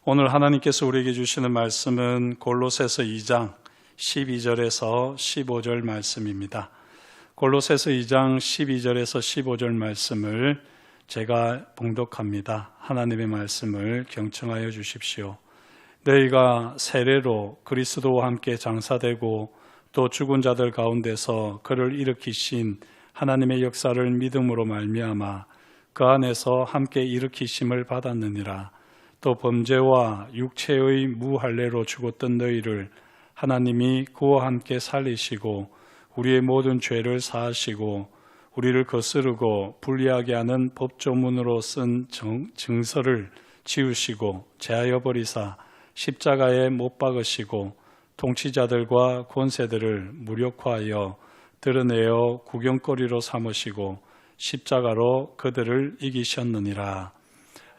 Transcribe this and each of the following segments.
오늘 하나님께서 우리에게 주시는 말씀은 골로새서 2장 12절에서 15절 말씀입니다. 골로새서 2장 12절에서 15절 말씀을 제가 봉독합니다. 하나님의 말씀을 경청하여 주십시오. 너희가 세례로 그리스도와 함께 장사되고 또 죽은 자들 가운데서 그를 일으키신 하나님의 역사를 믿음으로 말미암아 그 안에서 함께 일으키심을 받았느니라. 또 범죄와 육체의 무할례로 죽었던 너희를 하나님이 그와 함께 살리시고 우리의 모든 죄를 사하시고 우리를 거스르고 불리하게 하는 법조문으로 쓴 증서를 지우시고 제하여 버리사 십자가에 못 박으시고 통치자들과 권세들을 무력화하여 드러내어 구경거리로 삼으시고 십자가로 그들을 이기셨느니라.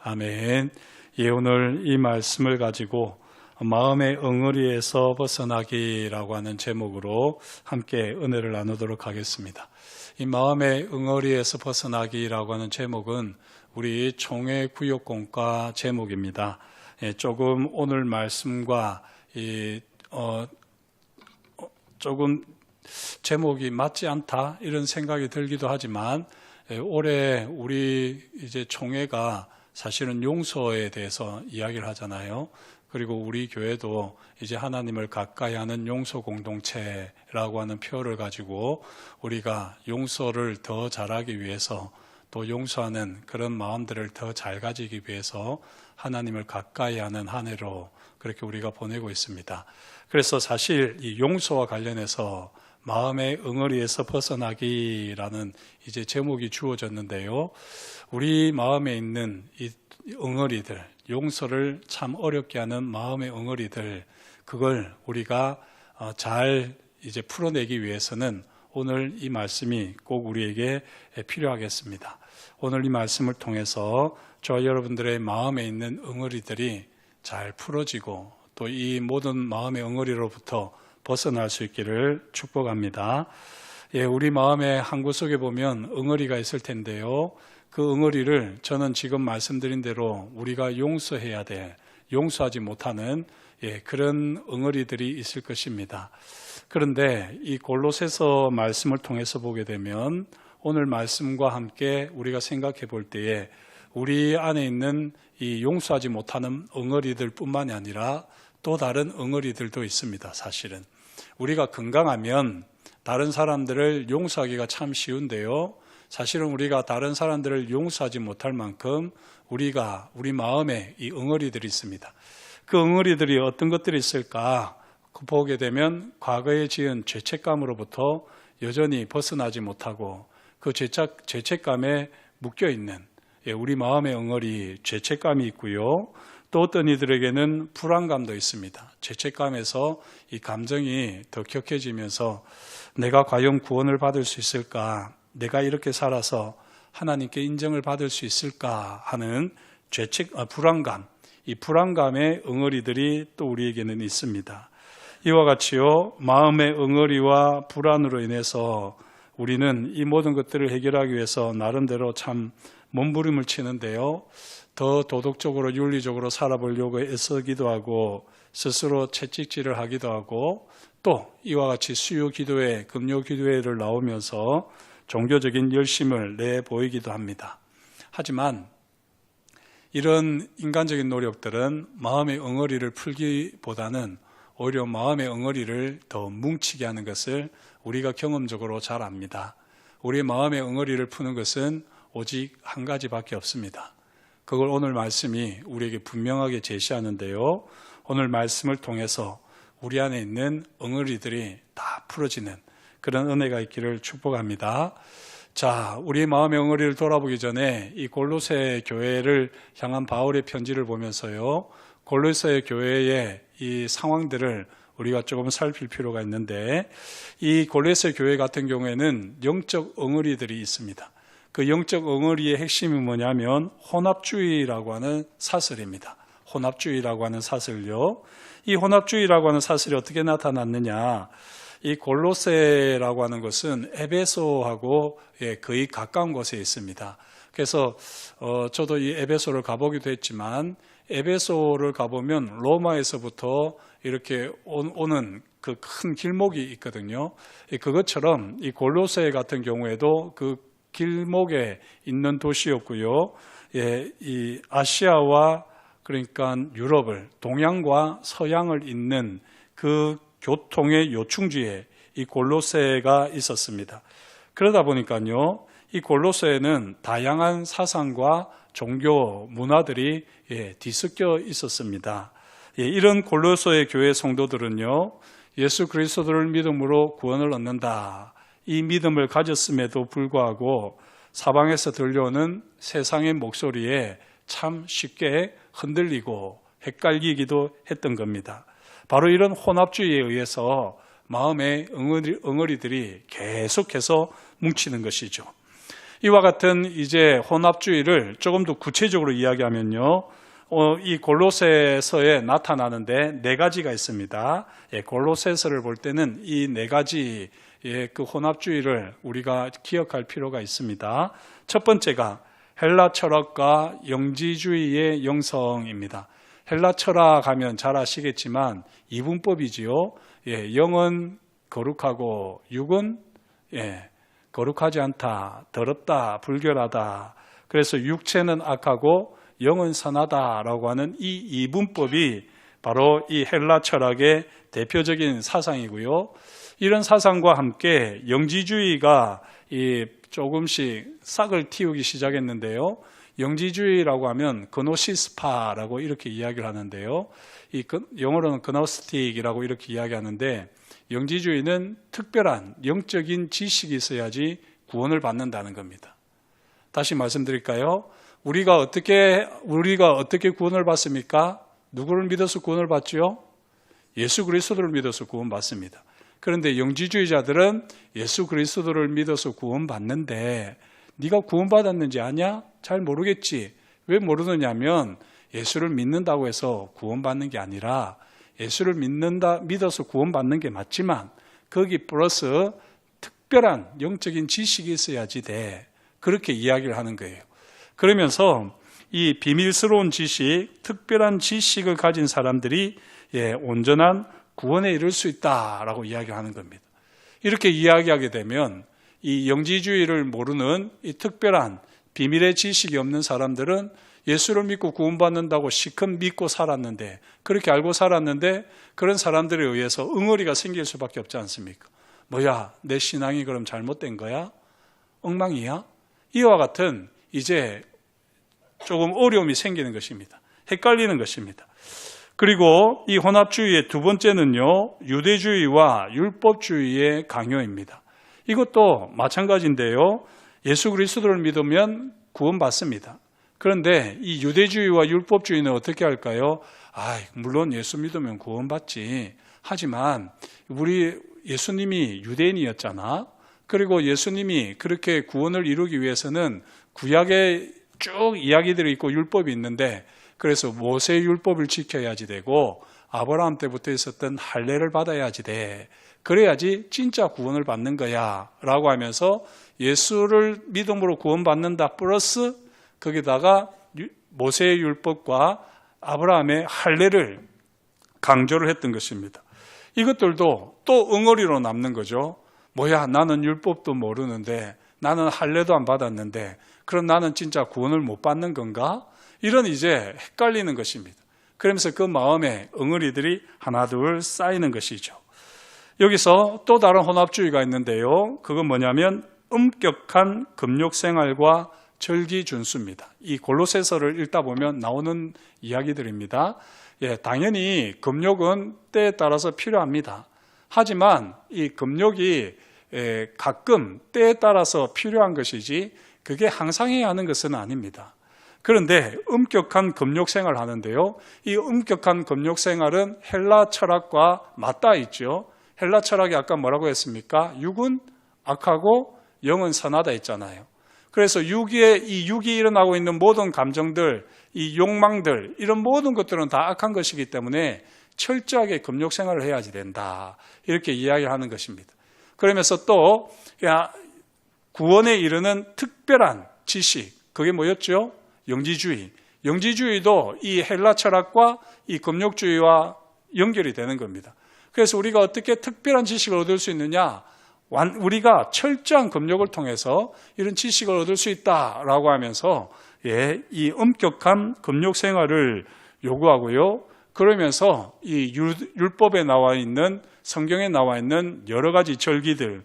아멘. 오늘 이 말씀을 가지고 마음의 엉어리에서 벗어나기라고 하는 제목으로 함께 은혜를 나누도록 하겠습니다. 이 마음의 엉어리에서 벗어나기라고 하는 제목은 우리 총회 구역공과 제목입니다. 조금 오늘 말씀과 조금 제목이 맞지 않다 이런 생각이 들기도 하지만 올해 우리 이제 총회가 사실은 용서에 대해서 이야기를 하잖아요. 그리고 우리 교회도 이제 하나님을 가까이 하는 용서 공동체라고 하는 표어를 가지고 우리가 용서를 더 잘하기 위해서 또 용서하는 그런 마음들을 더 잘 가지기 위해서 하나님을 가까이 하는 한 해로 그렇게 우리가 보내고 있습니다. 그래서 사실 이 용서와 관련해서 마음의 엉어리에서 벗어나기라는 이제 제목이 주어졌는데요. 우리 마음에 있는 이 엉어리들, 용서를 참 어렵게 하는 마음의 엉어리들, 그걸 우리가 잘 이제 풀어내기 위해서는 오늘 이 말씀이 꼭 우리에게 필요하겠습니다. 오늘 이 말씀을 통해서 저와 여러분들의 마음에 있는 엉어리들이 잘 풀어지고 또 이 모든 마음의 엉어리로부터 벗어날 수 있기를 축복합니다. 우리 마음의 한 구석에 보면 엉어리가 있을 텐데요. 그 엉어리를 저는 지금 말씀드린 대로 우리가 용서해야 돼, 용서하지 못하는 그런 엉어리들이 있을 것입니다. 그런데 이 골로새서 말씀을 통해서 보게 되면 오늘 말씀과 함께 우리가 생각해 볼 때에 우리 안에 있는 이 용서하지 못하는 엉어리들 뿐만이 아니라 또 다른 엉어리들도 있습니다. 사실은 우리가 건강하면 다른 사람들을 용서하기가 참 쉬운데요. 사실은 우리가 다른 사람들을 용서하지 못할 만큼 우리 마음에 이 엉어리들이 있습니다. 그 엉어리들이 어떤 것들이 있을까 보게 되면 과거에 지은 죄책감으로부터 여전히 벗어나지 못하고 그 죄책감에 묶여있는 우리 마음의 엉어리, 죄책감이 있고요. 또 어떤 이들에게는 불안감도 있습니다. 죄책감에서 이 감정이 더 격해지면서 내가 과연 구원을 받을 수 있을까? 내가 이렇게 살아서 하나님께 인정을 받을 수 있을까 하는 불안감, 이 불안감의 엉어리들이 또 우리에게는 있습니다. 이와 같이요, 마음의 엉어리와 불안으로 인해서 우리는 이 모든 것들을 해결하기 위해서 나름대로 참 몸부림을 치는데요. 더 도덕적으로 윤리적으로 살아보려고 애쓰기도 하고 스스로 채찍질을 하기도 하고 또 이와 같이 수요 기도회, 금요 기도회를 나오면서 종교적인 열심을 내보이기도 합니다. 하지만 이런 인간적인 노력들은 마음의 엉어리를 풀기보다는 오히려 마음의 엉어리를 더 뭉치게 하는 것을 우리가 경험적으로 잘 압니다. 우리의 마음의 엉어리를 푸는 것은 오직 한 가지밖에 없습니다. 그걸 오늘 말씀이 우리에게 분명하게 제시하는데요. 오늘 말씀을 통해서 우리 안에 있는 엉어리들이 다 풀어지는 그런 은혜가 있기를 축복합니다. 자, 우리 마음의 엉어리를 돌아보기 전에 이 골로새 교회를 향한 바울의 편지를 보면서요. 골로새 교회의 이 상황들을 우리가 조금 살필 필요가 있는데 이 골로새 교회 같은 경우에는 영적 엉어리들이 있습니다. 그 영적 엉어리의 핵심이 뭐냐면 혼합주의라고 하는 사슬입니다. 혼합주의라고 하는 사슬요. 이 혼합주의라고 하는 사슬이 어떻게 나타났느냐. 이 골로새라고 하는 것은 에베소하고 거의 가까운 곳에 있습니다. 그래서 저도 이 에베소를 가보기도 했지만 에베소를 가보면 로마에서부터 이렇게 오는 그 큰 길목이 있거든요. 그것처럼 이 골로새 같은 경우에도 그 길목에 있는 도시였고요. 이 아시아와 그러니까 유럽을, 동양과 서양을 잇는 그 교통의 요충지에 이 골로새가 있었습니다. 그러다 보니까요, 이 골로새에는 다양한 사상과 종교, 문화들이 뒤섞여 있었습니다. 이런 골로새 교회 성도들은요, 예수 그리스도를 믿음으로 구원을 얻는다. 이 믿음을 가졌음에도 불구하고 사방에서 들려오는 세상의 목소리에 참 쉽게 흔들리고 헷갈리기도 했던 겁니다. 바로 이런 혼합주의에 의해서 마음의 엉어리들이 계속해서 뭉치는 것이죠. 이와 같은 이제 혼합주의를 조금 더 구체적으로 이야기하면요, 이 골로새서에 나타나는데 4가지가 있습니다. 골로새서를 볼 때는 이 4가지의 그 혼합주의를 우리가 기억할 필요가 있습니다. 첫 번째가 헬라 철학과 영지주의의 영성입니다. 헬라 철학 하면 잘 아시겠지만 이분법이지요. 영은 거룩하고 육은 거룩하지 않다, 더럽다, 불결하다. 그래서 육체는 악하고 영은 선하다라고 하는 이 이분법이 바로 이 헬라 철학의 대표적인 사상이고요. 이런 사상과 함께 영지주의가 조금씩 싹을 틔우기 시작했는데요. 영지주의라고 하면 그노시스파라고 이렇게 이야기를 하는데요. 영어로는 그노스틱이라고 이렇게 이야기하는데, 영지주의는 특별한 영적인 지식이 있어야지 구원을 받는다는 겁니다. 다시 말씀드릴까요? 우리가 어떻게 구원을 받습니까? 누구를 믿어서 구원을 받죠? 예수 그리스도를 믿어서 구원받습니다. 그런데 영지주의자들은 예수 그리스도를 믿어서 구원받는데 네가 구원받았는지 아냐? 잘 모르겠지. 왜 모르느냐면 예수를 믿는다고 해서 구원받는 게 아니라 예수를 믿어서 구원받는 게 맞지만 거기 플러스 특별한 영적인 지식이 있어야지 돼. 그렇게 이야기를 하는 거예요. 그러면서 이 비밀스러운 지식, 특별한 지식을 가진 사람들이 온전한 구원에 이를 수 있다라고 이야기를 하는 겁니다. 이렇게 이야기하게 되면 이 영지주의를 모르는 이 특별한 비밀의 지식이 없는 사람들은 예수를 믿고 구원받는다고 시컷 믿고 살았는데, 그렇게 알고 살았는데 그런 사람들에 의해서 엉어리가 생길 수밖에 없지 않습니까? 뭐야, 내 신앙이 그럼 잘못된 거야? 엉망이야? 이와 같은 이제 조금 어려움이 생기는 것입니다. 헷갈리는 것입니다. 그리고 이 혼합주의의 두 번째는요, 유대주의와 율법주의의 강요입니다. 이것도 마찬가지인데요. 예수 그리스도를 믿으면 구원받습니다. 그런데 이 유대주의와 율법주의는 어떻게 할까요? 물론 예수 믿으면 구원받지. 하지만 우리 예수님이 유대인이었잖아. 그리고 예수님이 그렇게 구원을 이루기 위해서는 구약에 쭉 이야기들이 있고 율법이 있는데, 그래서 모세 율법을 지켜야지 되고 아브라함 때부터 있었던 할례를 받아야지 돼. 그래야지 진짜 구원을 받는 거야 라고 하면서 예수를 믿음으로 구원받는다 플러스 거기다가 모세의 율법과 아브라함의 할례를 강조를 했던 것입니다. 이것들도 또 엉어리로 남는 거죠. 뭐야, 나는 율법도 모르는데, 나는 할례도 안 받았는데 그럼 나는 진짜 구원을 못 받는 건가? 이런 이제 헷갈리는 것입니다. 그러면서 그 마음에 엉어리들이 하나둘 쌓이는 것이죠. 여기서 또 다른 혼합주의가 있는데요. 그건 뭐냐면 엄격한 금욕생활과 절기준수입니다. 이 골로새서를 읽다 보면 나오는 이야기들입니다. 당연히 금욕은 때에 따라서 필요합니다. 하지만 이 금욕이 가끔 때에 따라서 필요한 것이지 그게 항상 해야 하는 것은 아닙니다. 그런데 엄격한 금욕생활을 하는데요. 이 엄격한 금욕생활은 헬라 철학과 맞닿아 있죠. 헬라 철학이 아까 뭐라고 했습니까? 육은 악하고 영은 선하다 했잖아요. 그래서 육이 일어나고 있는 모든 감정들, 이 욕망들, 이런 모든 것들은 다 악한 것이기 때문에 철저하게 금욕생활을 해야지 된다. 이렇게 이야기하는 것입니다. 그러면서 또 구원에 이르는 특별한 지식, 그게 뭐였죠? 영지주의. 영지주의도 이 헬라 철학과 이 금욕주의와 연결이 되는 겁니다. 그래서 우리가 어떻게 특별한 지식을 얻을 수 있느냐? 우리가 철저한 금욕을 통해서 이런 지식을 얻을 수 있다라고 하면서 이 엄격한 금욕 생활을 요구하고요. 그러면서 이 율법에 나와 있는, 성경에 나와 있는 여러 가지 절기들,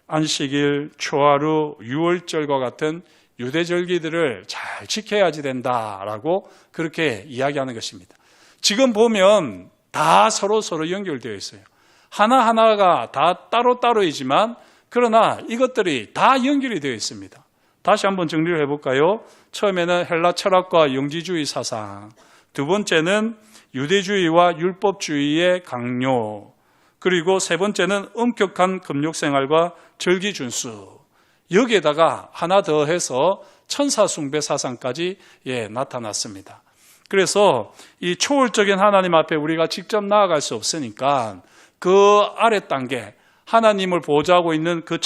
안식일, 초하루, 유월절과 같은 유대절기들을 잘 지켜야지 된다라고 그렇게 이야기하는 것입니다. 지금 보면 다 서로 연결되어 있어요. 하나하나가 다 따로따로이지만 그러나 이것들이 다 연결이 되어 있습니다. 다시 한번 정리를 해볼까요? 처음에는 헬라 철학과 영지주의 사상, 두 번째는 유대주의와 율법주의의 강요, 그리고 세 번째는 엄격한 금욕생활과 절기 준수, 여기에다가 하나 더 해서 천사 숭배 사상까지 나타났습니다. 그래서 이 초월적인 하나님 앞에 우리가 직접 나아갈 수 없으니까 그 아래 단계, 하나님을 보호하고 있는 그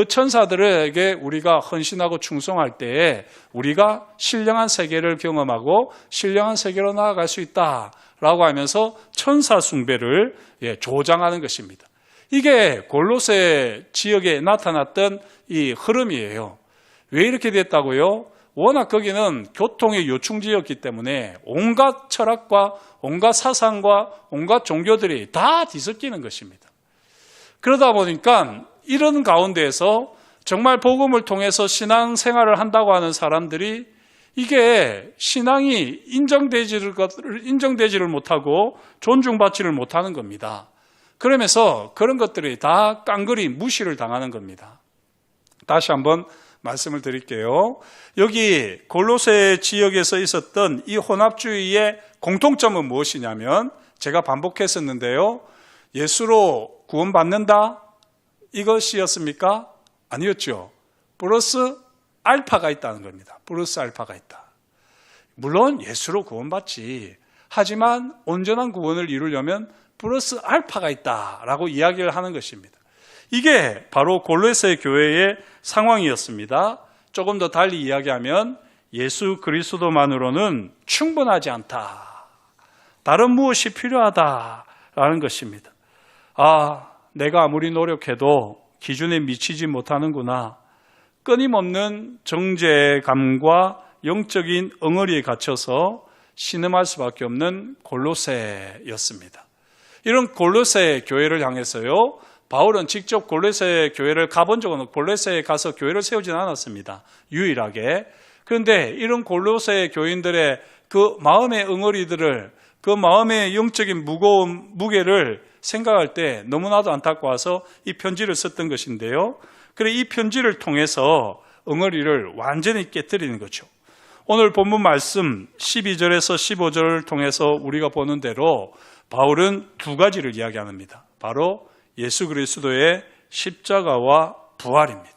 천사들에게 우리가 헌신하고 충성할 때에 우리가 신령한 세계를 경험하고 신령한 세계로 나아갈 수 있다라고 하면서 천사 숭배를 조장하는 것입니다. 이게 골로새 지역에 나타났던 이 흐름이에요. 왜 이렇게 됐다고요? 워낙 거기는 교통의 요충지였기 때문에 온갖 철학과 온갖 사상과 온갖 종교들이 다 뒤섞이는 것입니다. 그러다 보니까 이런 가운데에서 정말 복음을 통해서 신앙생활을 한다고 하는 사람들이 이게 신앙이 인정되지를 못하고 존중받지를 못하는 겁니다. 그러면서 그런 것들이 다 깡그리 무시를 당하는 겁니다. 다시 한번 말씀을 드릴게요. 여기 골로새 지역에서 있었던 이 혼합주의의 공통점은 무엇이냐면 제가 반복했었는데요. 예수로 구원받는다? 이것이었습니까? 아니었죠. 플러스 알파가 있다는 겁니다. 플러스 알파가 있다. 물론 예수로 구원받지. 하지만 온전한 구원을 이루려면 플러스 알파가 있다라고 이야기를 하는 것입니다. 이게 바로 골로새 교회의 상황이었습니다. 조금 더 달리 이야기하면 예수 그리스도만으로는 충분하지 않다. 다른 무엇이 필요하다라는 것입니다. 내가 아무리 노력해도 기준에 미치지 못하는구나. 끊임없는 정죄감과 영적인 엉어리에 갇혀서 신음할 수밖에 없는 골로새였습니다. 이런 골로새 교회를 향해서요, 바울은 직접 골로새 교회를 가본 적은 없고 골로새에 가서 교회를 세우지는 않았습니다. 유일하게. 그런데 이런 골로새 교인들의 그 마음의 엉어리들을, 그 마음의 영적인 무게를 생각할 때 너무나도 안타까워서 이 편지를 썼던 것인데요. 그래 이 편지를 통해서 엉어리를 완전히 깨뜨리는 거죠. 오늘 본문 말씀 12절에서 15절을 통해서 우리가 보는 대로 바울은 두 가지를 이야기합니다. 바로 예수 그리스도의 십자가와 부활입니다.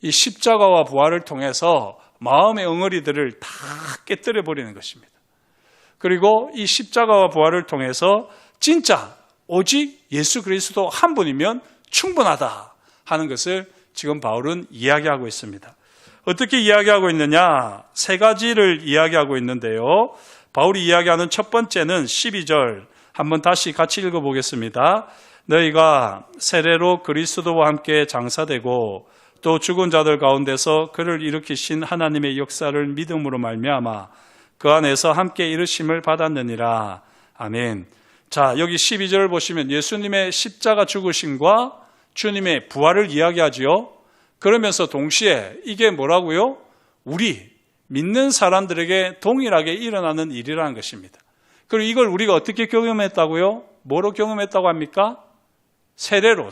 이 십자가와 부활을 통해서 마음의 엉어리들을 다 깨뜨려 버리는 것입니다. 그리고 이 십자가와 부활을 통해서 진짜 오직 예수 그리스도 한 분이면 충분하다 하는 것을 지금 바울은 이야기하고 있습니다. 어떻게 이야기하고 있느냐? 세 가지를 이야기하고 있는데요. 바울이 이야기하는 첫 번째는 12절 한번 다시 같이 읽어보겠습니다. 너희가 세례로 그리스도와 함께 장사되고 또 죽은 자들 가운데서 그를 일으키신 하나님의 역사를 믿음으로 말미암아 그 안에서 함께 이르심을 받았느니라. 아멘. 자, 여기 12절을 보시면 예수님의 십자가 죽으심과 주님의 부활을 이야기하지요. 그러면서 동시에 이게 뭐라고요? 우리 믿는 사람들에게 동일하게 일어나는 일이라는 것입니다. 그리고 이걸 우리가 어떻게 경험했다고요? 뭐로 경험했다고 합니까? 세례로.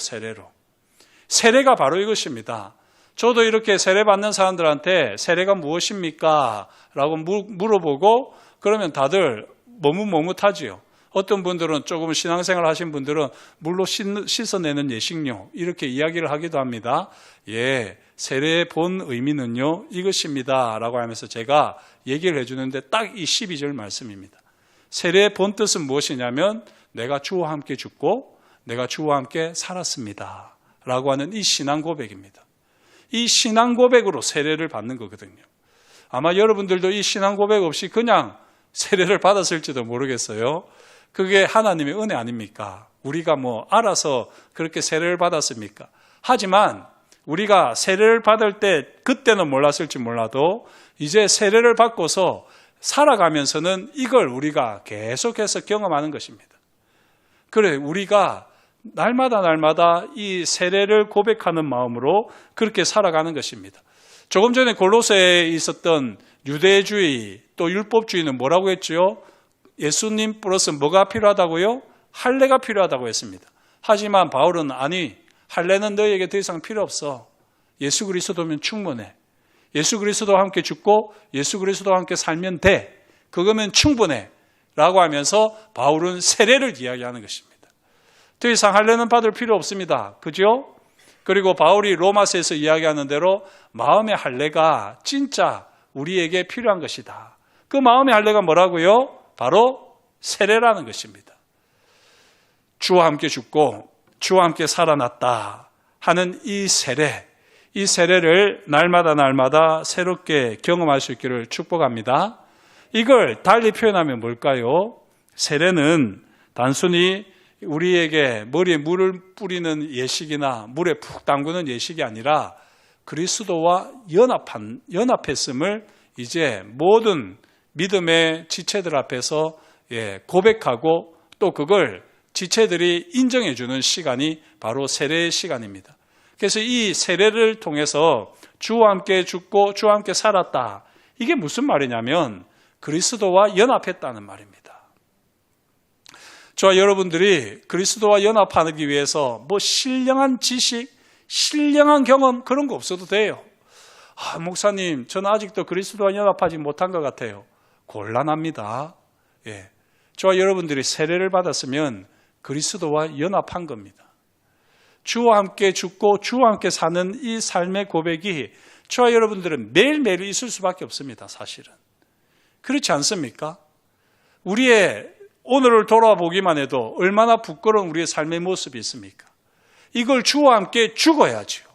세례가 바로 이것입니다. 저도 이렇게 세례 받는 사람들한테 세례가 무엇입니까? 라고 물어보고 그러면 다들 머뭇머뭇하지요. 어떤 분들은 조금 신앙생활 하신 분들은 물로 씻어내는 예식료 이렇게 이야기를 하기도 합니다. 세례의 본 의미는요 이것입니다 라고 하면서 제가 얘기를 해주는데 딱 이 12절 말씀입니다. 세례의 본 뜻은 무엇이냐면 내가 주와 함께 죽고 내가 주와 함께 살았습니다 라고 하는 이 신앙 고백입니다. 이 신앙 고백으로 세례를 받는 거거든요. 아마 여러분들도 이 신앙 고백 없이 그냥 세례를 받았을지도 모르겠어요. 그게 하나님의 은혜 아닙니까? 우리가 뭐 알아서 그렇게 세례를 받았습니까? 하지만 우리가 세례를 받을 때 그때는 몰랐을지 몰라도 이제 세례를 받고서 살아가면서는 이걸 우리가 계속해서 경험하는 것입니다. 그래, 우리가 날마다 이 세례를 고백하는 마음으로 그렇게 살아가는 것입니다. 조금 전에 골로새에 있었던 유대주의 또 율법주의는 뭐라고 했죠? 예수님 플러스 뭐가 필요하다고요? 할례가 필요하다고 했습니다. 하지만 바울은 아니, 할례는 너희에게 더 이상 필요 없어. 예수 그리스도면 충분해. 예수 그리스도와 함께 죽고 예수 그리스도와 함께 살면 돼. 그거면 충분해. 라고 하면서 바울은 세례를 이야기하는 것입니다. 더 이상 할례는 받을 필요 없습니다. 그죠? 그리고 바울이 로마서에서 이야기하는 대로 마음의 할례가 진짜 우리에게 필요한 것이다. 그 마음의 할례가 뭐라고요? 바로 세례라는 것입니다. 주와 함께 죽고 주와 함께 살아났다 하는 이 세례를 날마다 새롭게 경험할 수 있기를 축복합니다. 이걸 달리 표현하면 뭘까요? 세례는 단순히 우리에게 머리에 물을 뿌리는 예식이나 물에 푹 담그는 예식이 아니라 그리스도와 연합했음을 이제 모든 믿음의 지체들 앞에서 고백하고 또 그걸 지체들이 인정해 주는 시간이 바로 세례의 시간입니다. 그래서 이 세례를 통해서 주와 함께 죽고 주와 함께 살았다. 이게 무슨 말이냐면 그리스도와 연합했다는 말입니다. 저와 여러분들이 그리스도와 연합하기 위해서 뭐 신령한 지식, 신령한 경험 그런 거 없어도 돼요. 목사님, 저는 아직도 그리스도와 연합하지 못한 것 같아요. 곤란합니다. 저와 여러분들이 세례를 받았으면 그리스도와 연합한 겁니다. 주와 함께 죽고 주와 함께 사는 이 삶의 고백이 저와 여러분들은 매일매일 있을 수밖에 없습니다. 사실은. 그렇지 않습니까? 우리의 오늘을 돌아보기만 해도 얼마나 부끄러운 우리의 삶의 모습이 있습니까? 이걸 주와 함께 죽어야죠.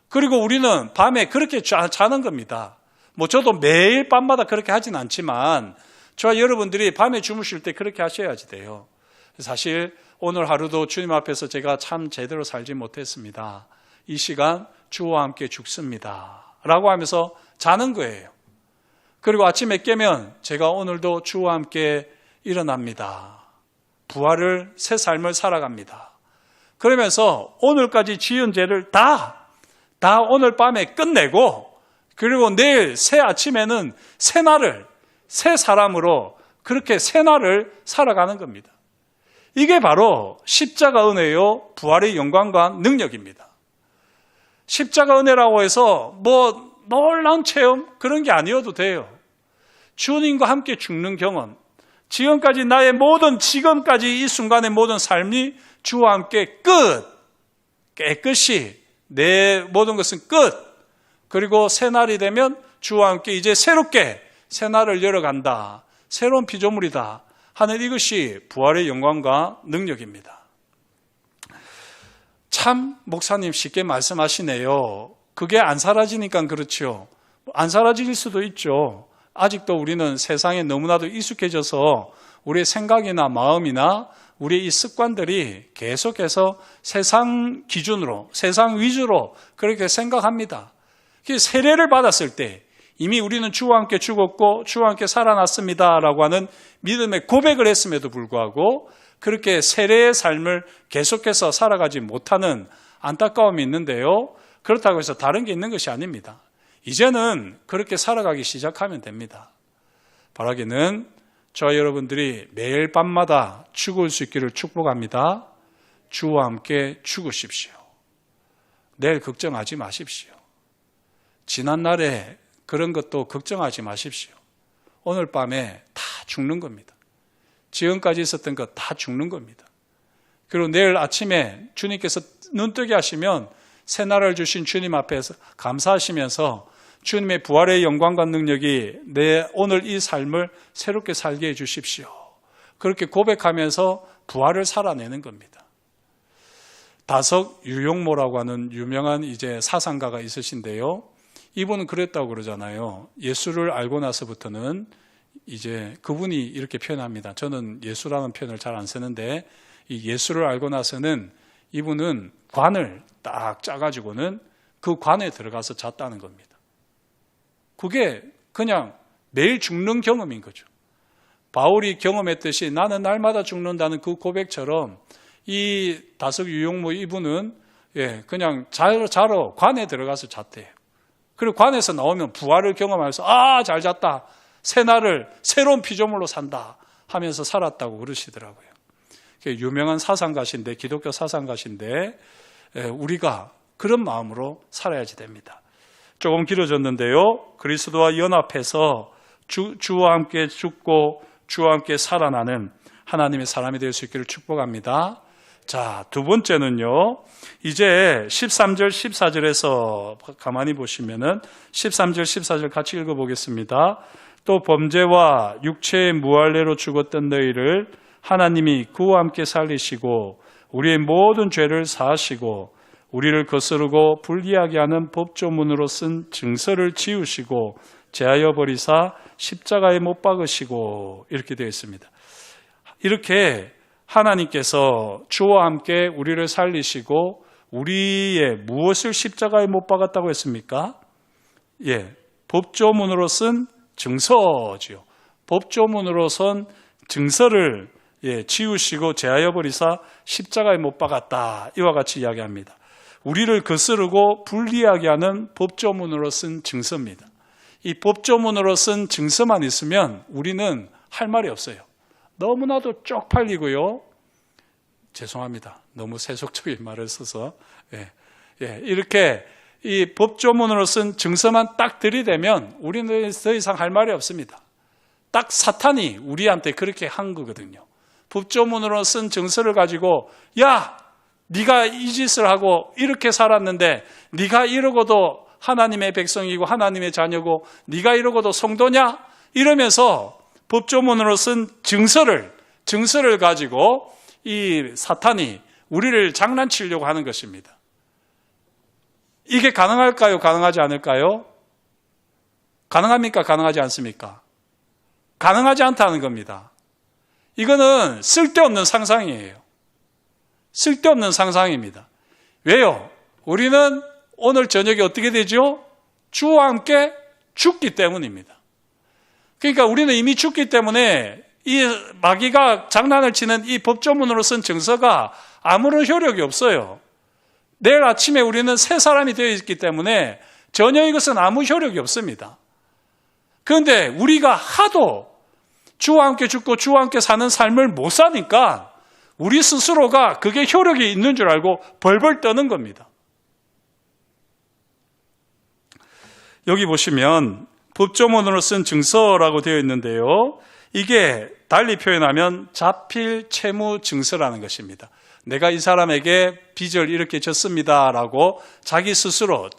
그리고 우리는 밤에 그렇게 자는 겁니다. 뭐 저도 매일 밤마다 그렇게 하진 않지만 저와 여러분들이 밤에 주무실 때 그렇게 하셔야지 돼요. 사실 오늘 하루도 주님 앞에서 제가 참 제대로 살지 못했습니다. 이 시간 주와 함께 죽습니다. 라고 하면서 자는 거예요. 그리고 아침에 깨면 제가 오늘도 주와 함께 일어납니다. 부활을 새 삶을 살아갑니다. 그러면서 오늘까지 지은 죄를 다 오늘 밤에 끝내고 그리고 내일 새 아침에는 새 날을 새 사람으로 그렇게 새 날을 살아가는 겁니다. 이게 바로 십자가 은혜요 부활의 영광과 능력입니다. 십자가 은혜라고 해서 뭐 놀라운 체험 그런 게 아니어도 돼요. 주님과 함께 죽는 경험, 지금까지 지금까지 이 순간의 모든 삶이 주와 함께 깨끗이 내 모든 것은 끝. 그리고 새날이 되면 주와 함께 이제 새롭게 새날을 열어간다. 새로운 피조물이다 하는 이것이 부활의 영광과 능력입니다. 참 목사님 쉽게 말씀하시네요. 그게 안 사라지니까 그렇죠. 안 사라질 수도 있죠. 아직도 우리는 세상에 너무나도 익숙해져서 우리의 생각이나 마음이나 우리의 이 습관들이 계속해서 세상 기준으로, 세상 위주로 그렇게 생각합니다. 세례를 받았을 때 이미 우리는 주와 함께 죽었고 주와 함께 살아났습니다라고 하는 믿음의 고백을 했음에도 불구하고 그렇게 세례의 삶을 계속해서 살아가지 못하는 안타까움이 있는데요. 그렇다고 해서 다른 게 있는 것이 아닙니다. 이제는 그렇게 살아가기 시작하면 됩니다. 바라기는 저와 여러분들이 매일 밤마다 죽을 수 있기를 축복합니다. 주와 함께 죽으십시오. 내일 걱정하지 마십시오. 지난날에 그런 것도 걱정하지 마십시오. 오늘 밤에 다 죽는 겁니다. 지금까지 있었던 것 다 죽는 겁니다. 그리고 내일 아침에 주님께서 눈뜨게 하시면 새날을 주신 주님 앞에서 감사하시면서 주님의 부활의 영광과 능력이 내 오늘 이 삶을 새롭게 살게 해 주십시오. 그렇게 고백하면서 부활을 살아내는 겁니다. 다석 유용모라고 하는 유명한 이제 사상가가 있으신데요. 이분은 그랬다고 그러잖아요. 예수를 알고 나서부터는 이제 그분이 이렇게 표현합니다. 저는 예수라는 표현을 잘 안 쓰는데 이 예수를 알고 나서는 이분은 관을 딱 짜가지고는 그 관에 들어가서 잤다는 겁니다. 그게 그냥 매일 죽는 경험인 거죠. 바울이 경험했듯이 나는 날마다 죽는다는 그 고백처럼 이 다석 유용모 이분은 그냥 자러 관에 들어가서 잤대요. 그리고 관에서 나오면 부활을 경험하면서 잘 잤다. 새날을 새로운 피조물로 산다 하면서 살았다고 그러시더라고요. 유명한 사상가신데 기독교 사상가신데 우리가 그런 마음으로 살아야지 됩니다. 조금 길어졌는데요. 그리스도와 연합해서 주와 함께 죽고 주와 함께 살아나는 하나님의 사람이 될 수 있기를 축복합니다. 자, 두 번째는요. 이제 13절 14절에서 가만히 보시면은 13절 14절 같이 읽어보겠습니다. 또 범죄와 육체의 무할례로 죽었던 너희를 하나님이 그와 함께 살리시고 우리의 모든 죄를 사하시고 우리를 거스르고 불리하게 하는 법조문으로 쓴 증서를 지우시고 제하여 버리사 십자가에 못 박으시고 이렇게 되어 있습니다. 이렇게 하나님께서 주와 함께 우리를 살리시고 우리의 무엇을 십자가에 못 박았다고 했습니까? 법조문으로 쓴 증서지요. 법조문으로 쓴 증서를 지우시고 제하여 버리사 십자가에 못 박았다. 이와 같이 이야기합니다. 우리를 거스르고 불리하게 하는 법조문으로 쓴 증서입니다. 이 법조문으로 쓴 증서만 있으면 우리는 할 말이 없어요. 너무나도 쪽팔리고요. 죄송합니다. 너무 세속적인 말을 써서 이렇게 이 법조문으로 쓴 증서만 딱 들이대면 우리는 더 이상 할 말이 없습니다. 딱 사탄이 우리한테 그렇게 한 거거든요. 법조문으로 쓴 증서를 가지고 야, 네가 이 짓을 하고 이렇게 살았는데 네가 이러고도 하나님의 백성이고 하나님의 자녀고 네가 이러고도 성도냐? 이러면서 법조문으로 쓴 증서를 가지고 이 사탄이 우리를 장난치려고 하는 것입니다. 이게 가능할까요? 가능하지 않을까요? 가능합니까? 가능하지 않습니까? 가능하지 않다는 겁니다. 이거는 쓸데없는 상상이에요. 쓸데없는 상상입니다. 왜요? 우리는 오늘 저녁에 어떻게 되죠? 주와 함께 죽기 때문입니다. 그러니까 우리는 이미 죽기 때문에 이 마귀가 장난을 치는 이 법조문으로 쓴 증서가 아무런 효력이 없어요. 내일 아침에 우리는 새 사람이 되어 있기 때문에 전혀 이것은 아무 효력이 없습니다. 그런데 우리가 하도 주와 함께 죽고 주와 함께 사는 삶을 못 사니까 우리 스스로가 그게 효력이 있는 줄 알고 벌벌 떠는 겁니다. 여기 보시면 법조문으로 쓴 증서라고 되어 있는데요. 이게 달리 표현하면 자필 채무 증서라는 것입니다. 내가 이 사람에게 빚을 이렇게 졌습니다라고 자기 스스로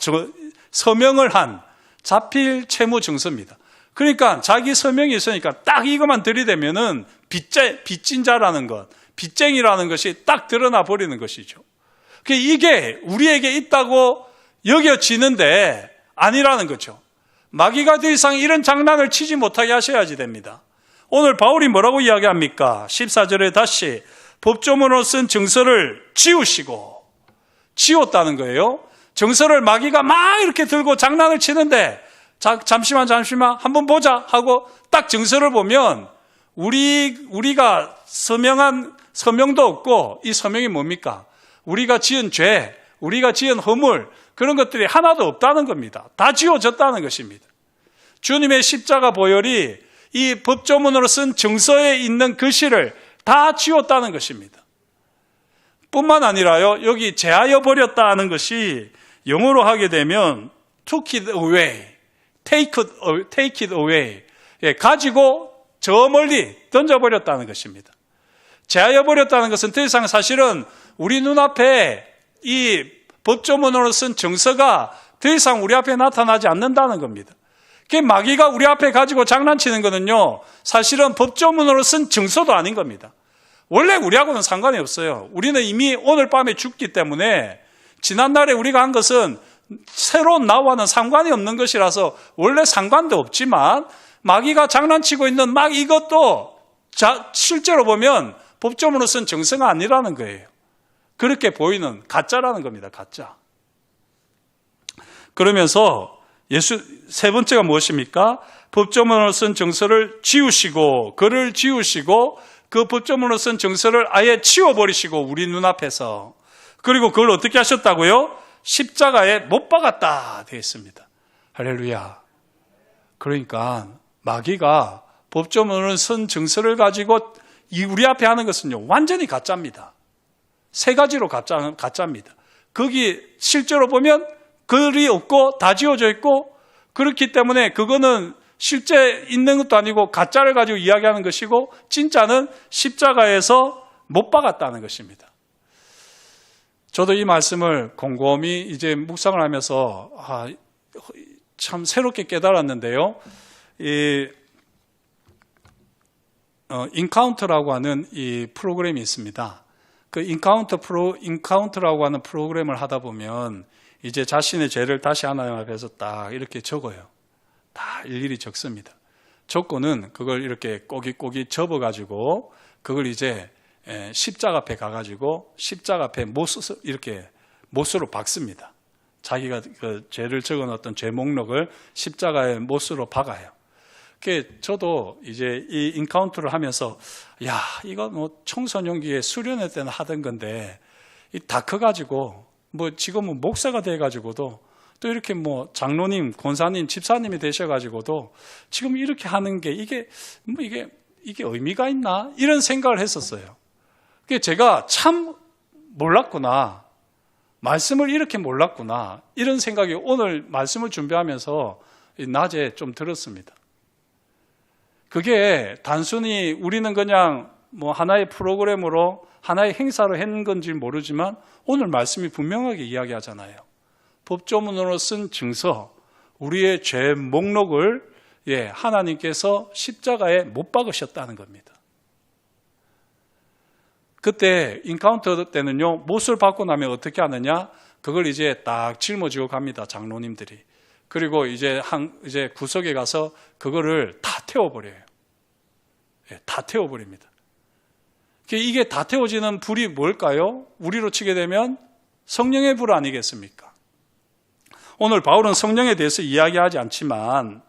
서명을 한 자필 채무 증서입니다. 그러니까 자기 서명이 있으니까 딱 이것만 들이대면은 빚진 자라는 것, 빚쟁이라는 것이 딱 드러나 버리는 것이죠. 이게 우리에게 있다고 여겨지는데 아니라는 거죠. 마귀가 더 이상 이런 장난을 치지 못하게 하셔야지 됩니다. 오늘 바울이 뭐라고 이야기합니까? 14절에 다시 법조문으로 쓴 증서를 지웠다는 거예요. 증서를 마귀가 막 이렇게 들고 장난을 치는데 잠시만 한번 보자 하고 딱 증서를 보면 우리가 서명한 서명도 없고 이 서명이 뭡니까? 우리가 지은 죄, 우리가 지은 허물 그런 것들이 하나도 없다는 겁니다. 다 지워졌다는 것입니다. 주님의 십자가 보혈이 이 법조문으로 쓴 증서에 있는 글씨를 다 지웠다는 것입니다. 뿐만 아니라요, 여기 제하여 버렸다는 것이 영어로 하게 되면 took it away, take it away, 가지고 저 멀리 던져버렸다는 것입니다. 제하여 버렸다는 것은 더 이상 사실은 우리 눈앞에 이 법조문으로 쓴 증서가 더 이상 우리 앞에 나타나지 않는다는 겁니다. 마귀가 우리 앞에 가지고 장난치는 거는요, 사실은 법조문으로 쓴 증서도 아닌 겁니다. 원래 우리하고는 상관이 없어요. 우리는 이미 오늘 밤에 죽기 때문에 지난날에 우리가 한 것은 새로운 나와는 상관이 없는 것이라서 원래 상관도 없지만 마귀가 장난치고 있는 막 이것도 실제로 보면 법조문으로서는 정서가 아니라는 거예요. 그렇게 보이는 가짜라는 겁니다. 가짜. 그러면서 세 번째가 무엇입니까? 법조문으로 쓴 정서를 지우시고 그를 지우시고 그 법조문으로 쓴 정서를 아예 치워버리시고 우리 눈앞에서 그리고 그걸 어떻게 하셨다고요? 십자가에 못 박았다 되어 있습니다. 할렐루야. 그러니까 마귀가 법조문으로 쓴 정서를 가지고 우리 앞에 하는 것은요 완전히 가짜입니다. 세 가지로 가짜입니다. 거기 실제로 보면 글이 없고 다 지워져 있고 그렇기 때문에 그거는 실제 있는 것도 아니고 가짜를 가지고 이야기하는 것이고 진짜는 십자가에서 못 박았다는 것입니다. 저도 이 말씀을 곰곰이 이제 묵상을 하면서 참 새롭게 깨달았는데요. 인카운터라고 하는 이 프로그램이 있습니다. 그 인카운터라고 하는 프로그램을 하다 보면 이제 자신의 죄를 다시 하나님 앞에서 딱 이렇게 적어요. 다 일일이 적습니다. 적고는 그걸 이렇게 꼬깃꼬깃 접어가지고 그걸 이제 십자가 앞에 가가지고 십자가 앞에 이렇게 못으로 박습니다. 자기가 그 죄를 적어놨던 죄 목록을 십자가의 못으로 박아요. 저도 이제 이 인카운트를 하면서 이거 뭐 청소년기에 수련회 때는 하던 건데 다 커가지고 뭐 지금은 목사가 돼가지고도 또 이렇게 뭐 장로님, 권사님, 집사님이 되셔가지고도 지금 이렇게 하는 게 이게 의미가 있나? 이런 생각을 했었어요. 제가 참 몰랐구나. 말씀을 이렇게 몰랐구나. 이런 생각이 오늘 말씀을 준비하면서 낮에 좀 들었습니다. 그게 단순히 우리는 그냥 뭐 하나의 프로그램으로 하나의 행사로 했는 건지 모르지만 오늘 말씀이 분명하게 이야기하잖아요. 법조문으로 쓴 증서, 우리의 죄 목록을 하나님께서 십자가에 못 박으셨다는 겁니다. 그때 인카운터 때는요, 못을 받고 나면 어떻게 하느냐? 그걸 이제 딱 짊어지고 갑니다, 장로님들이. 그리고 이제 구석에 가서 그거를 다 태워버려요. 다 태워버립니다. 이게 다 태워지는 불이 뭘까요? 우리로 치게 되면 성령의 불 아니겠습니까? 오늘 바울은 성령에 대해서 이야기하지 않지만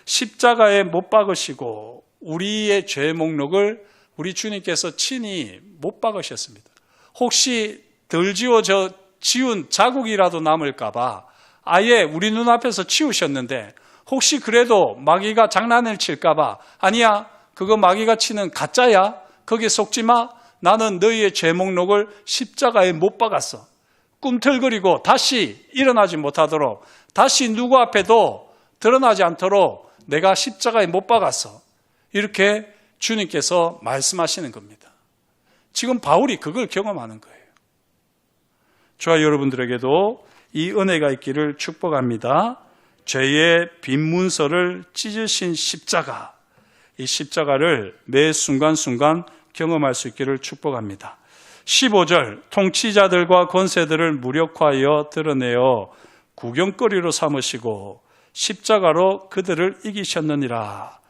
십자가에 못 박으시고 우리의 죄 목록을 우리 주님께서 친히 못 박으셨습니다. 혹시 덜 지운 자국이라도 남을까 봐 아예 우리 눈앞에서 치우셨는데 혹시 그래도 마귀가 장난을 칠까 봐 아니야, 그거 마귀가 치는 가짜야, 거기에 속지 마, 나는 너희의 죄 목록을 십자가에 못 박았어. 꿈틀거리고 다시 일어나지 못하도록, 다시 누구 앞에도 드러나지 않도록 내가 십자가에 못 박았어. 이렇게 주님께서 말씀하시는 겁니다. 지금 바울이 그걸 경험하는 거예요. 저와 여러분들에게도 이 은혜가 있기를 축복합니다. 죄의 빈 문서를 찢으신 십자가, 이 십자가를 매 순간순간 경험할 수 있기를 축복합니다. 15절, 통치자들과 권세들을 무력화하여 드러내어 구경거리로 삼으시고 십자가로 그들을 이기셨느니라.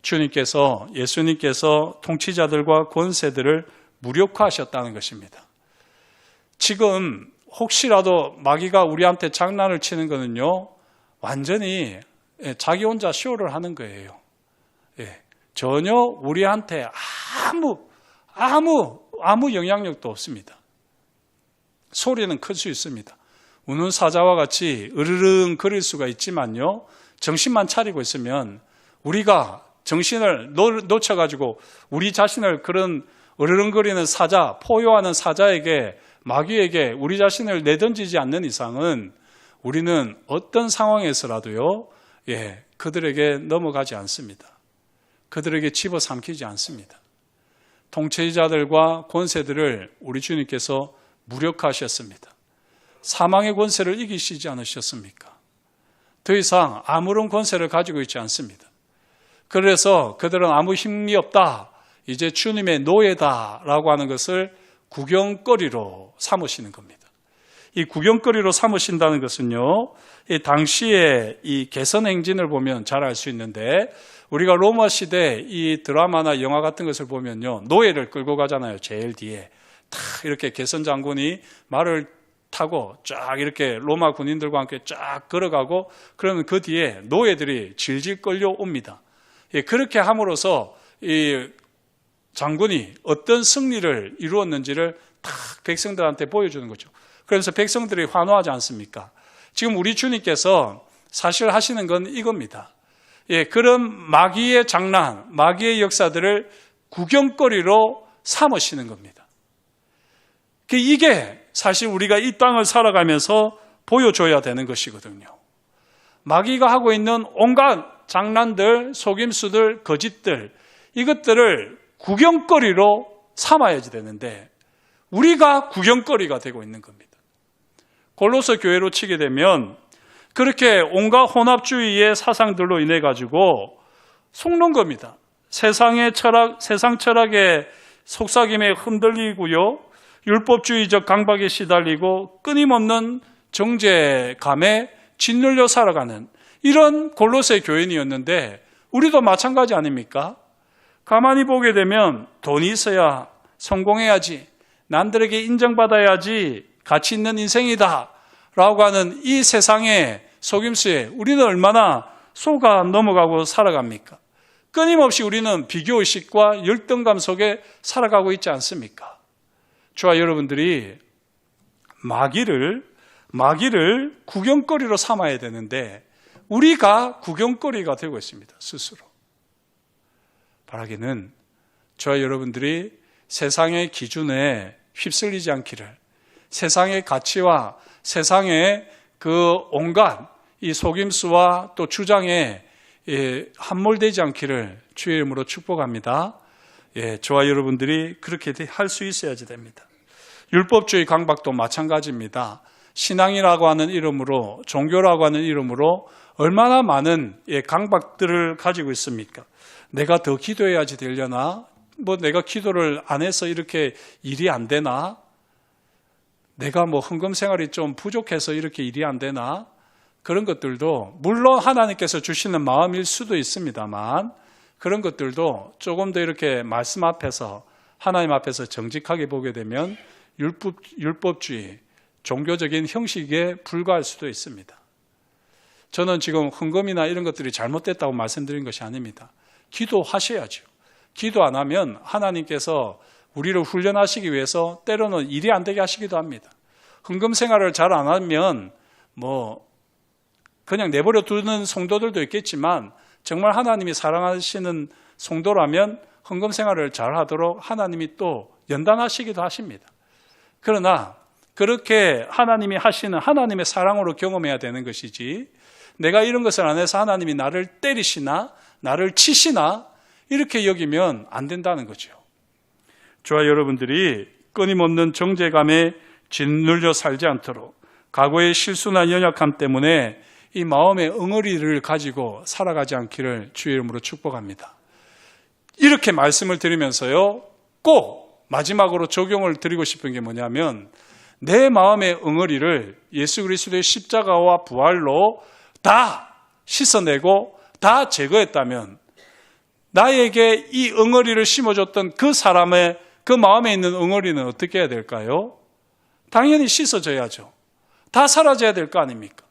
주님께서, 예수님께서 통치자들과 권세들을 무력화하셨다는 것입니다. 지금 혹시라도 마귀가 우리한테 장난을 치는 거는요, 완전히 자기 혼자 쇼를 하는 거예요. 전혀 우리한테 아무 영향력도 없습니다. 소리는 클 수 있습니다. 우는 사자와 같이 으르릉 거릴 수가 있지만요, 정신만 차리고 있으면 우리가 정신을 놓쳐가지고 우리 자신을 그런 으르렁거리는 사자, 포효하는 사자에게, 마귀에게 우리 자신을 내던지지 않는 이상은 우리는 어떤 상황에서라도요, 그들에게 넘어가지 않습니다. 그들에게 집어삼키지 않습니다. 통치자들과 권세들을 우리 주님께서 무력화하셨습니다. 사망의 권세를 이기시지 않으셨습니까? 더 이상 아무런 권세를 가지고 있지 않습니다. 그래서 그들은 아무 힘이 없다, 이제 주님의 노예다라고 하는 것을 구경거리로 삼으시는 겁니다. 이 구경거리로 삼으신다는 것은요, 이 당시의 이 개선 행진을 보면 잘 알 수 있는데, 우리가 로마 시대 이 드라마나 영화 같은 것을 보면요, 노예를 끌고 가잖아요. 제일 뒤에 탁 이렇게 개선 장군이 말을 타고 쫙 이렇게 로마 군인들과 함께 쫙 걸어가고, 그러면 그 뒤에 노예들이 질질 끌려옵니다. 그렇게 함으로써 이 장군이 어떤 승리를 이루었는지를 탁 백성들한테 보여주는 거죠. 그래서 백성들이 환호하지 않습니까? 지금 우리 주님께서 사실 하시는 건 이겁니다. 그런 마귀의 장난, 마귀의 역사들을 구경거리로 삼으시는 겁니다. 이게 사실 우리가 이 땅을 살아가면서 보여줘야 되는 것이거든요. 마귀가 하고 있는 온갖 장난들, 속임수들, 거짓들, 이것들을 구경거리로 삼아야지 되는데 우리가 구경거리가 되고 있는 겁니다. 골로새 교회로 치게 되면 그렇게 온갖 혼합주의의 사상들로 인해 가지고 속는 겁니다. 세상의 철학, 세상 철학의 속삭임에 흔들리고요, 율법주의적 강박에 시달리고 끊임없는 정죄감에 짓눌려 살아가는 이런 골로새 교인이었는데 우리도 마찬가지 아닙니까? 가만히 보게 되면 돈이 있어야 성공해야지, 남들에게 인정받아야지 가치 있는 인생이다 라고 하는 이 세상의 속임수에 우리는 얼마나 속아 넘어가고 살아갑니까? 끊임없이 우리는 비교의식과 열등감 속에 살아가고 있지 않습니까? 저와 여러분들이 마귀를 구경거리로 삼아야 되는데 우리가 구경거리가 되고 있습니다. 스스로. 바라기는 저와 여러분들이 세상의 기준에 휩쓸리지 않기를, 세상의 가치와 세상의 그 온갖 이 속임수와 또 주장에 함몰되지 않기를 주의 이름으로 축복합니다. 저와 여러분들이 그렇게 할 수 있어야지 됩니다. 율법주의 강박도 마찬가지입니다. 신앙이라고 하는 이름으로, 종교라고 하는 이름으로 얼마나 많은 강박들을 가지고 있습니까? 내가 더 기도해야지 되려나? 내가 기도를 안 해서 이렇게 일이 안 되나? 내가 헌금 생활이 좀 부족해서 이렇게 일이 안 되나? 그런 것들도 물론 하나님께서 주시는 마음일 수도 있습니다만 그런 것들도 조금 더 이렇게 말씀 앞에서, 하나님 앞에서 정직하게 보게 되면 율법주의, 종교적인 형식에 불과할 수도 있습니다. 저는 지금 헌금이나 이런 것들이 잘못됐다고 말씀드린 것이 아닙니다. 기도하셔야죠. 기도 안 하면 하나님께서 우리를 훈련하시기 위해서 때로는 일이 안 되게 하시기도 합니다. 헌금 생활을 잘 안 하면 그냥 내버려 두는 성도들도 있겠지만 정말 하나님이 사랑하시는 성도라면 헌금 생활을 잘 하도록 하나님이 또 연단하시기도 하십니다. 그러나 그렇게 하나님이 하시는 하나님의 사랑으로 경험해야 되는 것이지, 내가 이런 것을 안 해서 하나님이 나를 때리시나 나를 치시나 이렇게 여기면 안 된다는 거죠. 저와 여러분들이 끊임없는 정죄감에 짓눌려 살지 않도록 과거의 실수나 연약함 때문에 이 마음의 엉어리를 가지고 살아가지 않기를 주의 이름으로 축복합니다. 이렇게 말씀을 드리면서요, 꼭 마지막으로 적용을 드리고 싶은 게 뭐냐면, 내 마음의 엉어리를 예수 그리스도의 십자가와 부활로 다 씻어내고 다 제거했다면 나에게 이 엉어리를 심어줬던 그 사람의 그 마음에 있는 엉어리는 어떻게 해야 될까요? 당연히 씻어져야죠. 다 사라져야 될 거 아닙니까?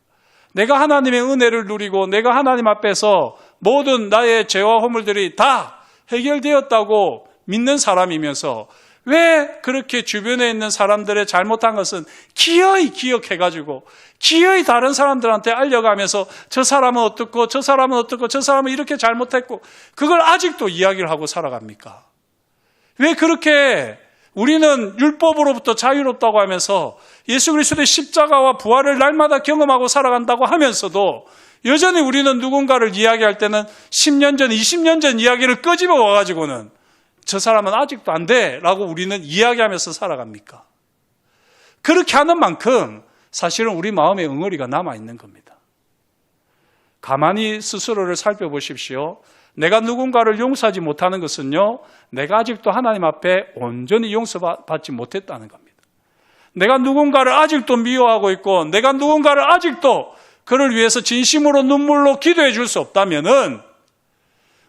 내가 하나님의 은혜를 누리고 내가 하나님 앞에서 모든 나의 죄와 허물들이 다 해결되었다고 믿는 사람이면서 왜 그렇게 주변에 있는 사람들의 잘못한 것은 기어이 기억해가지고 기어이 다른 사람들한테 알려가면서 저 사람은 어떻고 저 사람은 어떻고 저 사람은 이렇게 잘못했고 그걸 아직도 이야기를 하고 살아갑니까? 왜 그렇게 우리는 율법으로부터 자유롭다고 하면서 예수 그리스도의 십자가와 부활을 날마다 경험하고 살아간다고 하면서도 여전히 우리는 누군가를 이야기할 때는 10년 전, 20년 전 이야기를 끄집어 와가지고는 저 사람은 아직도 안 돼 라고 우리는 이야기하면서 살아갑니까? 그렇게 하는 만큼 사실은 우리 마음에 엉어리가 남아있는 겁니다. 가만히 스스로를 살펴보십시오. 내가 누군가를 용서하지 못하는 것은요, 내가 아직도 하나님 앞에 온전히 용서받지 못했다는 겁니다. 내가 누군가를 아직도 미워하고 있고 내가 누군가를 아직도 그를 위해서 진심으로 눈물로 기도해 줄 수 없다면은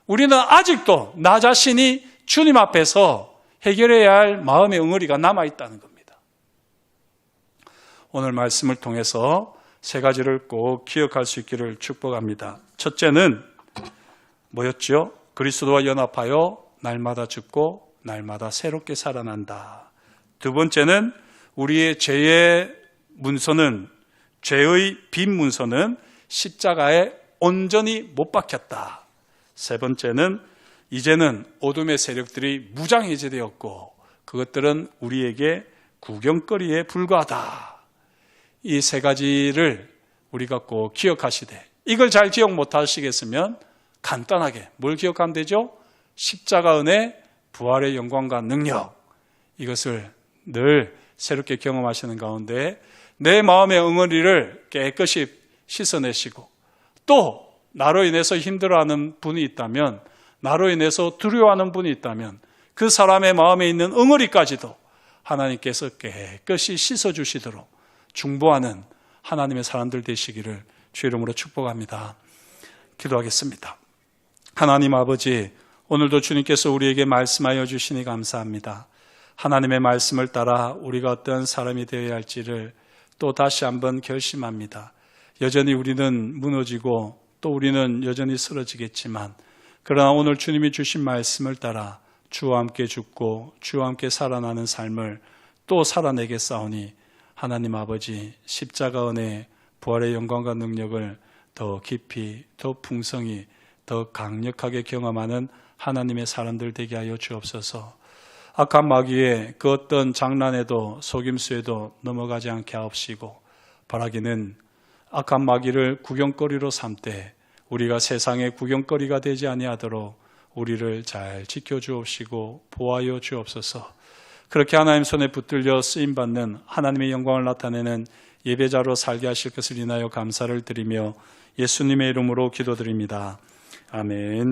우리는 아직도 나 자신이 주님 앞에서 해결해야 할 마음의 응어리가 남아있다는 겁니다. 오늘 말씀을 통해서 세 가지를 꼭 기억할 수 있기를 축복합니다. 첫째는 뭐였죠? 그리스도와 연합하여 날마다 죽고 날마다 새롭게 살아난다. 두 번째는 우리의 죄의 문서는, 죄의 빈 문서는 십자가에 온전히 못 박혔다. 세 번째는 이제는 어둠의 세력들이 무장해제되었고 그것들은 우리에게 구경거리에 불과하다. 이 세 가지를 우리가 꼭 기억하시되, 이걸 잘 기억 못하시겠으면 간단하게 뭘 기억하면 되죠? 십자가 은혜, 부활의 영광과 능력, 이것을 늘 새롭게 경험하시는 가운데 내 마음의 응어리를 깨끗이 씻어내시고, 또 나로 인해서 힘들어하는 분이 있다면, 나로 인해서 두려워하는 분이 있다면 그 사람의 마음에 있는 응어리까지도 하나님께서 깨끗이 씻어주시도록 중보하는 하나님의 사람들 되시기를 주의 이름으로 축복합니다. 기도하겠습니다. 하나님 아버지, 오늘도 주님께서 우리에게 말씀하여 주시니 감사합니다. 하나님의 말씀을 따라 우리가 어떤 사람이 되어야 할지를 또 다시 한번 결심합니다. 여전히 우리는 무너지고 또 우리는 여전히 쓰러지겠지만, 그러나 오늘 주님이 주신 말씀을 따라 주와 함께 죽고 주와 함께 살아나는 삶을 또 살아내겠사오니 하나님 아버지, 십자가 은혜, 부활의 영광과 능력을 더 깊이, 더 풍성히, 더 강력하게 경험하는 하나님의 사람들 되게 하여 주옵소서. 악한 마귀의 그 어떤 장난에도 속임수에도 넘어가지 않게 하옵시고, 바라기는 악한 마귀를 구경거리로 삼되 우리가 세상의 구경거리가 되지 아니하도록 우리를 잘 지켜주옵시고 보호하여 주옵소서. 그렇게 하나님 손에 붙들려 쓰임받는 하나님의 영광을 나타내는 예배자로 살게 하실 것을 인하여 감사를 드리며 예수님의 이름으로 기도드립니다. 아멘.